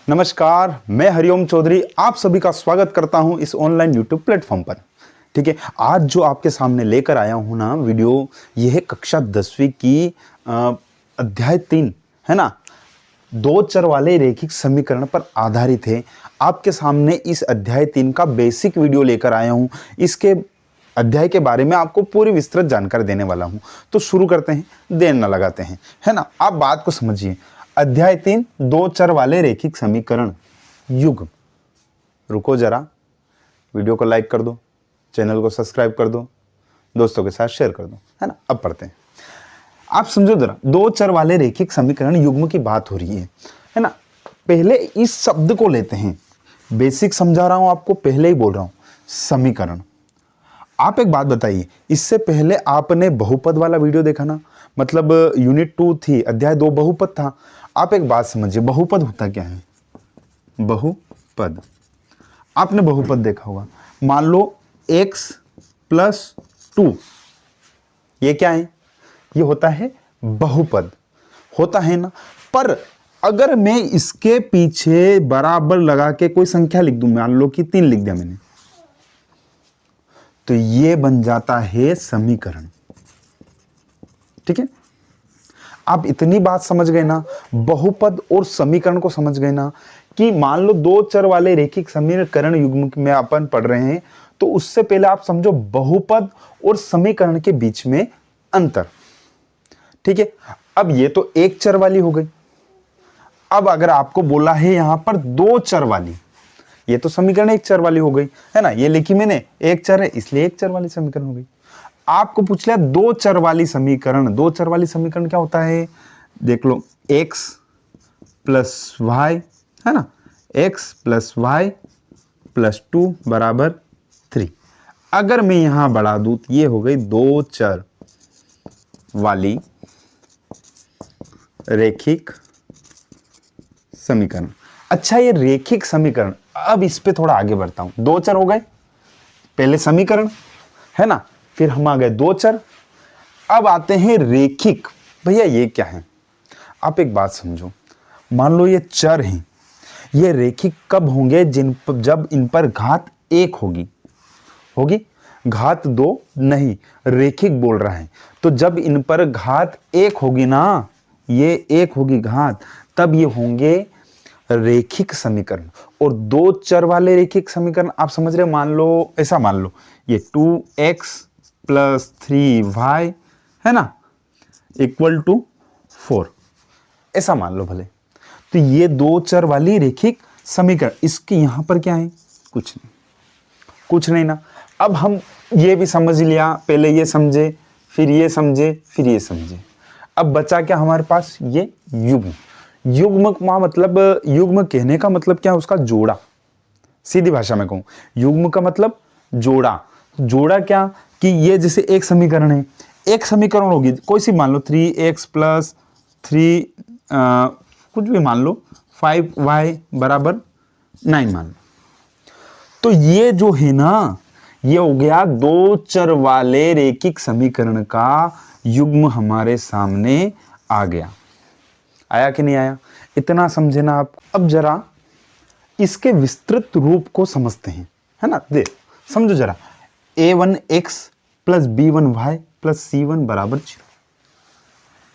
नमस्कार, मैं हरिओम चौधरी आप सभी का स्वागत करता हूं इस ऑनलाइन यूट्यूब प्लेटफॉर्म पर। ठीक है, आज जो आपके सामने लेकर आया हूं ना वीडियो, यह है कक्षा 10वीं की अध्याय 3 है ना, दो चर वाले रैखिक समीकरण पर आधारित है। आपके सामने इस अध्याय 3 का बेसिक वीडियो लेकर आया हूं। इसके अध्याय के बारे में आपको पूरी विस्तृत जानकारी देने वाला हूं। तो शुरू करते हैं, देर न लगाते हैं, है ना। आप बात को समझिए। अध्याय 3 दो चर वाले रैखिक समीकरण युग्म। रुको जरा, वीडियो को लाइक कर दो, चैनल को सब्सक्राइब कर दो, दोस्तों के साथ शेयर कर दो, है ना। अब पढ़ते हैं। आप समझो जरा, दो चर वाले रैखिक समीकरण युग्म की बात हो रही है ना। पहले इस शब्द को लेते हैं, बेसिक समझा रहा हूं आपको, पहले ही बोल रहा हूं, समीकरण। आप एक बात बताइए, इससे पहले आपने बहुपद वाला वीडियो देखा ना, मतलब यूनिट 2 थी, अध्याय 2 बहुपद था। आप एक बात समझिए, बहुपद होता क्या है? बहुपद, आपने बहुपद देखा होगा। मान लो x प्लस 2, ये क्या है? ये होता है बहुपद, होता है ना। पर अगर मैं इसके पीछे बराबर लगा के कोई संख्या लिख दूं, मान लो कि 3 लिख दिया मैंने, तो ये बन जाता है समीकरण। ठीक है, आप इतनी बात समझ गए ना, बहुपद और समीकरण को समझ गए ना, कि मान लो दो चर वाले रैखिक समीकरण युग्म में अपन पढ़ रहे हैं, तो उससे पहले आप समझो बहुपद और समीकरण के बीच में अंतर। ठीक है, अब ये तो एक चर वाली हो गई। अब अगर आपको बोला है यहां पर दो चर वाली, ये तो समीकरण एक चर वाली हो गई, है ना। ये लिखी मैंने, एक चर है इसलिए एक चर वाली समीकरण हो गई। आपको पूछ लिया दो चर वाली समीकरण। दो चर वाली समीकरण क्या होता है? देख लो, x प्लस वाई, है ना, x प्लस वाई प्लस 2 बराबर 3। अगर मैं यहां बढ़ा दूं तो ये हो गई दो चर वाली रैखिक समीकरण। अच्छा, ये रैखिक समीकरण, अब इस पे थोड़ा आगे बढ़ता हूं। दो चर हो गए, पहले समीकरण, है ना, फिर हम आ गए दो चर। अब आते हैं रैखिक। भैया ये क्या है? आप एक बात समझो, मान लो ये चर हैं, ये रैखिक कब होंगे? जब इन पर घात 1 होगी। घात 2 नहीं, रैखिक बोल रहा है। तो जब इन पर घात 1 होगी ना, ये 1 होगी घात, तब ये होंगे रैखिक समीकरण। और दो चर वाले रैखिक समीकरण आप समझ रहे हो? मान लो, ऐसा मान लो, ये 2x प्लस 3y, है ना, इक्वल टू 4, ऐसा मान लो भले। तो ये दो चर वाली रैखिक समीकरण, इसके यहां पर क्या है? कुछ नहीं ना। अब हम ये भी समझ लिया, पहले ये समझे, फिर ये समझे, फिर ये समझे। अब बचा क्या हमारे पास? ये युग्म। युग्म का मतलब, युग्म कहने का मतलब क्या है? उसका जोड़ा। सीधी भाषा में कहूं, युग्म का मतलब जोड़ा। जोड़ा क्या? कि ये जैसे एक समीकरण है, एक समीकरण होगी कोई सी, मान लो 3x प्लस 3 कुछ भी मान लो, 5y बराबर 9 मान लो। तो ये जो है ना, ये हो गया दो चर वाले रैखिक समीकरण का युग्म हमारे सामने आ गया। आया कि नहीं आया? इतना समझे ना आप। अब जरा इसके विस्तृत रूप को समझते हैं, है ना। दे समझो जरा, a1x plus b1y plus c1 बराबर 0,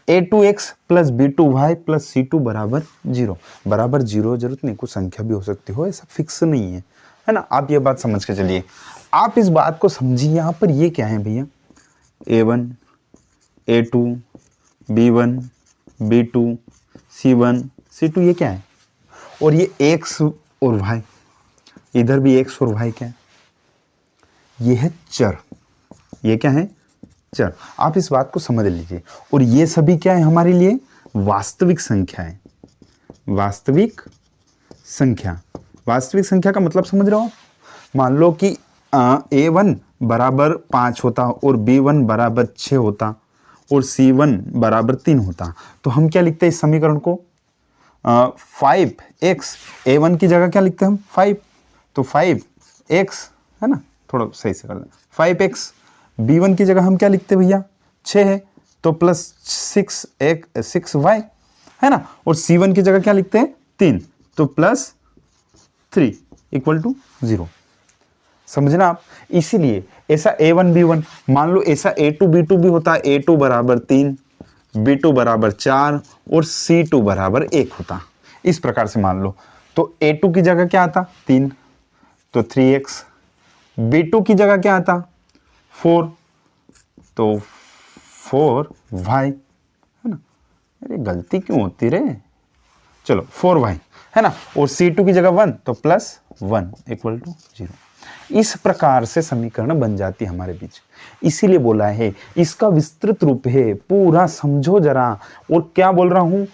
a2x plus b2y plus c2 बराबर 0। बराबर 0 जरूरत नहीं, कुछ संख्या भी हो सकती हो, ऐसा फिक्स नहीं है ना। आप ये बात समझ के चलिए। आप इस बात को समझिए, यहां पर ये क्या है भैया? a1 a2 b1 b2 c1 c2, ये क्या है? और ये x और y, इधर भी x और y क्या है? ये है चर। ये क्या है? चर। आप इस बात को समझ लीजिए। और ये सभी क्या है हमारे लिए? वास्तविक संख्या है। वास्तविक संख्या। वास्तविक संख्या का मतलब समझ रहे हो? मान लो कि a1 बराबर 5 होता और b1 बराबर 6 होता और c1 बराबर 3 होता, तो हम क्या लिखते हैं इस समीकरण को? 5x, a1 की जगह क्या लिखते हैं हम? 5, तो 5x, है ना, थोड़ा सही से कर दें, 5x। b1 की जगह हम क्या लिखते हैं भैया? 6 है, तो प्लस 6y, है ना। और c1 की जगह क्या लिखते हैं? 3, तो +3 इक्वल टू 0। समझना आप। इसीलिए ऐसा a1 b1, मान लो ऐसा a2 b2 भी होता है, a2 बराबर 3, b2 बराबर 4 और c2 बराबर 1 होता, इस प्रकार से मान लो। तो a2 की जगह क्या आता 3, तो 3x, b2 की जगह क्या आता 4, तो 4y, है ना। अरे गलती क्यों होती रे, चलो 4y, है ना। और c2 की जगह 1, तो +1 इक्वल टू 0। इस प्रकार से समीकरण बन जाती है हमारे बीच। इसीलिए बोला है इसका विस्तृत रूप है, पूरा समझो जरा। और क्या बोल रहा हूं,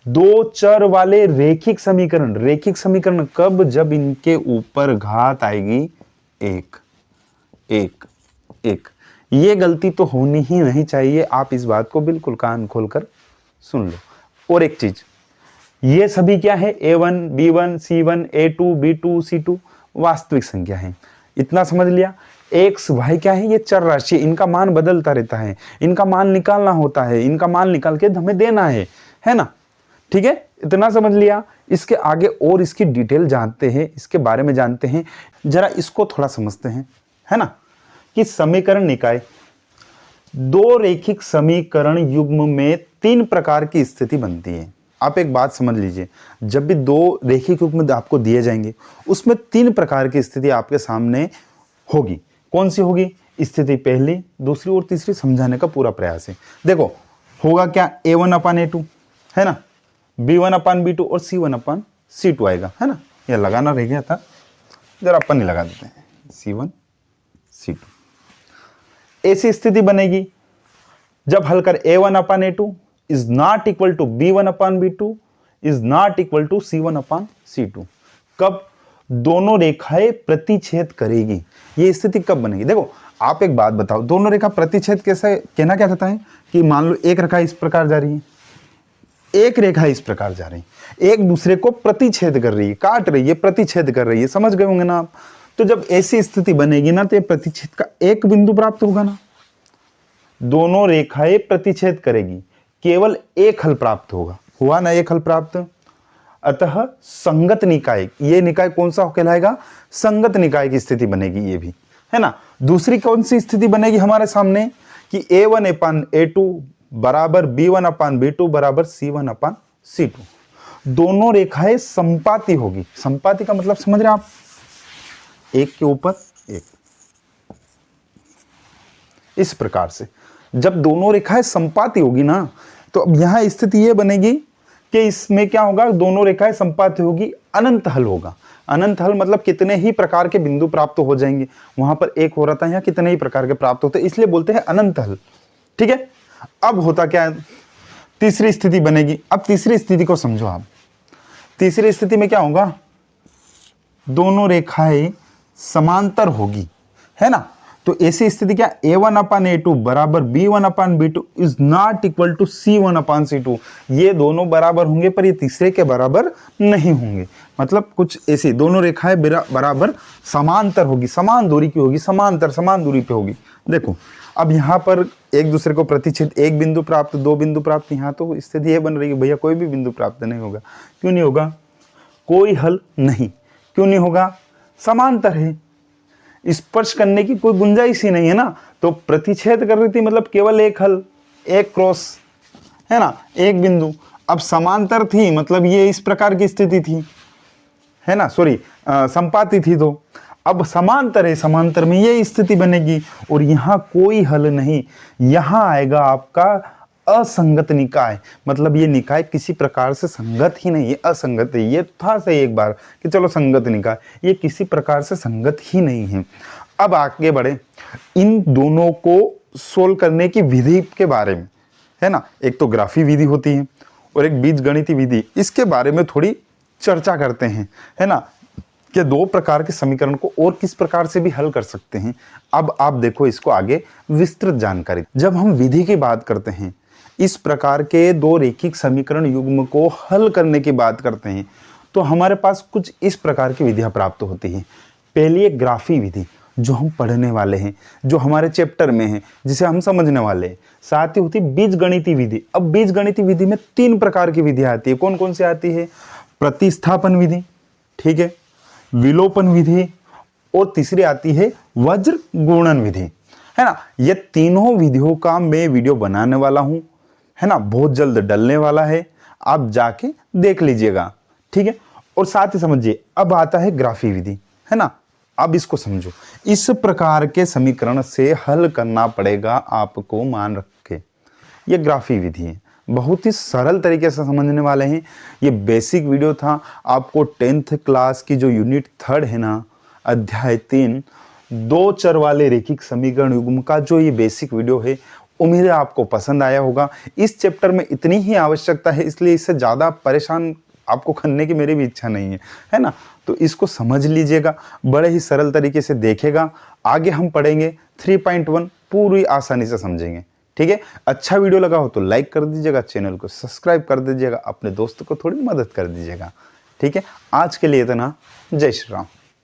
दो चर वाले रेखिक समीकरण। रेखिक समीकरण कब, जब इनके ऊपर घात आएगी 1 1 1। ये गलती तो होनी ही नहीं चाहिए, आप इस बात को बिल्कुल कान खोलकर सुन लो। और एक चीज, ये सभी क्या है, a1 b1 c1 a2 b2 c2 वास्तविक संख्या है, इतना समझ लिया। x y क्या है, ये चर राशि, इनका मान बदलता रहता है, इनका मान निकालना होता है, इनका मान निकाल के हमें देना है ना। ठीक है, इतना समझ लिया। इसके आगे और इसकी डिटेल जानते हैं, इसके बारे में जानते हैं, जरा इसको थोड़ा समझते हैं, है ना। कि समीकरण निकाय, दो रेखिक समीकरण युग्म में 3 प्रकार की स्थिति बनती है। आप एक बात समझ लीजिए, जब भी दो रेखिक युग्म आपको दिए जाएंगे, उसमें 3 प्रकार की स्थिति आपके सामने होगी। कौन सी होगी, स्थिति पहली, दूसरी और तीसरी समझाने का पूरा प्रयास है। देखो होगा क्या, a1/a2 है ना, b1/b2 और c1/c2 आएगा, है ना। यह लगाना रह गया था, जरा अपन ही लगा देते हैं, c1 c2। ऐसी स्थिति बनेगी जब हल कर a1/a2 is not equal to b1/b2 is not equal to c1/c2। कब, दोनों रेखाएं प्रतिच्छेद करेगी। ये स्थिति कब बनेगी, देखो आप एक बात बताओ, दोनों रेखा प्रतिच्छेद कैसे कहना क्या चाहता है, कि मान लो एक रेखा इस प्रकार जा रही है, एक रेखा इस प्रकार जा रही है, एक दूसरे को प्रतिच्छेद कर रही है, काट रही है, प्रतिच्छेद कर रही है, समझ गए होंगे ना आप। तो जब ऐसी स्थिति बनेगी ना, तो ये प्रतिच्छेद का एक बिंदु प्राप्त होगा ना, दोनों रेखाएं प्रतिच्छेद करेगी, केवल एक हल प्राप्त होगा, हुआ ना एक हल प्राप्त। अतः संगत निकाय, ये निकाय कौन सा कहलाएगा, संगत निकाय की स्थिति बनेगी ये भी, है ना। दूसरी कौन सी स्थिति बनेगी हमारे सामने, कि a1/a2 बराबर b1/b2 बराबर c1/c2। दोनों रेखाएं संपाती होगी। संपाती का मतलब समझ रहे आप, एक के ऊपर एक, इस प्रकार से जब दोनों रेखाएं संपाती होगी ना, तो अब यहां स्थिति यह बनेगी कि इसमें क्या होगा, दोनों रेखाएं संपाती होगी, अनंत हल होगा। अनंत हल मतलब कितने ही प्रकार के बिंदु प्राप्त हो जाएंगे, वहां पर एक हो रहा था, यहाँ कितने ही प्रकार के प्राप्त होते हैं, इसलिए बोलते हैं अनंत हल। ठीक है, अब होता क्या है, तीसरी स्थिति बनेगी। अब तीसरी स्थिति को समझो आप। तीसरी स्थिति में क्या होगा, दोनों रेखाएं समांतर होगी, है ना। तो ऐसी स्थिति क्या, a1/a2 बराबर b1/b2 is not equal to c1/c2। ये दोनों बराबर होंगे, पर ये तीसरे के बराबर नहीं होंगे। मतलब कुछ ऐसी दोनों रेखाएं बराबर समांतर होगी, समान दूरी की होगी, समांतर समान दूरी पे होगी। देखो अब यहाँ पर एक दूसरे को प्रतिच्छेद, एक बिंदु प्राप्त, दो बिंदु प्राप्त, यहाँ तो स्थिति ये बन रही है, भैया कोई भी बिंदु प्राप्त नहीं होगा। क्यों नहीं होगा, कोई हल नहीं, क्यों नहीं होगा, समांतर है, स्पर्श करने की कोई गुंजाइश ही नहीं है ना। तो प्रतिच्छेद कर रही थी, मतलब केवल एक हल, एक क्रॉस, है ना, एक बिंदु। अब समांतर थी, मतलब ये इस प्रकार की स्थिति थी, है ना, सॉरी संपाती थी। तो अब समांतर है, समांतर में ये स्थिति बनेगी, और यहां कोई हल नहीं, यहां आएगा आपका असंगत निकाय। मतलब ये निकाय किसी प्रकार से संगत ही नहीं है, असंगत है। ये था सही एक बार कि चलो संगत निकाय, ये किसी प्रकार से संगत ही नहीं है। अब आगे बढ़े इन दोनों को सोल्व करने की विधि के बारे में, है ना। एक तो ग्राफी विधि होती है और एक बीजगणितीय विधि, इसके बारे में थोड़ी चर्चा करते हैं, है ना, कि दो प्रकार के समीकरण को और किस प्रकार से भी हल कर सकते हैं। अब आप देखो इसको आगे विस्तृत जानकारी। जब हम विधि की बात करते हैं, इस प्रकार के दो रेखिक समीकरण युग्म को हल करने की बात करते हैं, तो हमारे पास कुछ इस प्रकार की विधियां प्राप्त होती हैं। पहली एक ग्राफी विधि, जो हम पढ़ने वाले हैं, जो हमारे चैप्टर में है, जिसे हम समझने वाले हैं। साथ ही होती बीजगणितीय विधि। अब बीजगणितीय विधि में 3 प्रकार की विधियां आती है। कौन कौन सी आती है, प्रतिस्थापन विधि, ठीक है, विलोपन विधि, और तीसरी आती है वज्र गुणन विधि, है ना। ये तीनों विधियों का मैं वीडियो बनाने वाला हूं, है ना, बहुत जल्द डलने वाला है, आप जाके देख लीजिएगा, ठीक है। और साथ ही समझिए, अब आता है ग्राफी विधि, है ना। अब इसको समझो, इस प्रकार के समीकरण से हल करना पड़ेगा आपको, मान रख के। ये ग्राफी विधि है, बहुत ही सरल तरीके से समझने वाले हैं। ये बेसिक वीडियो था, आपको 10th क्लास की जो यूनिट 3 है ना, अध्याय 3 दो चर वाले रैखिक समीकरण युग्म का जो ये बेसिक वीडियो है, उम्मीद है आपको पसंद आया होगा। इस चैप्टर में इतनी ही आवश्यकता है, इसलिए इससे ज़्यादा परेशान आपको करने की मेरी भी इच्छा नहीं है ना। तो इसको समझ लीजिएगा, बड़े ही सरल तरीके से देखेगा। आगे हम पढ़ेंगे 3.1, पूरी आसानी से समझेंगे, ठीक है। अच्छा वीडियो लगा हो तो लाइक कर दीजिएगा, चैनल को सब्सक्राइब कर दीजिएगा, अपने दोस्तों को थोड़ी मदद कर दीजिएगा, ठीक है। आज के लिए इतना, जय श्री राम।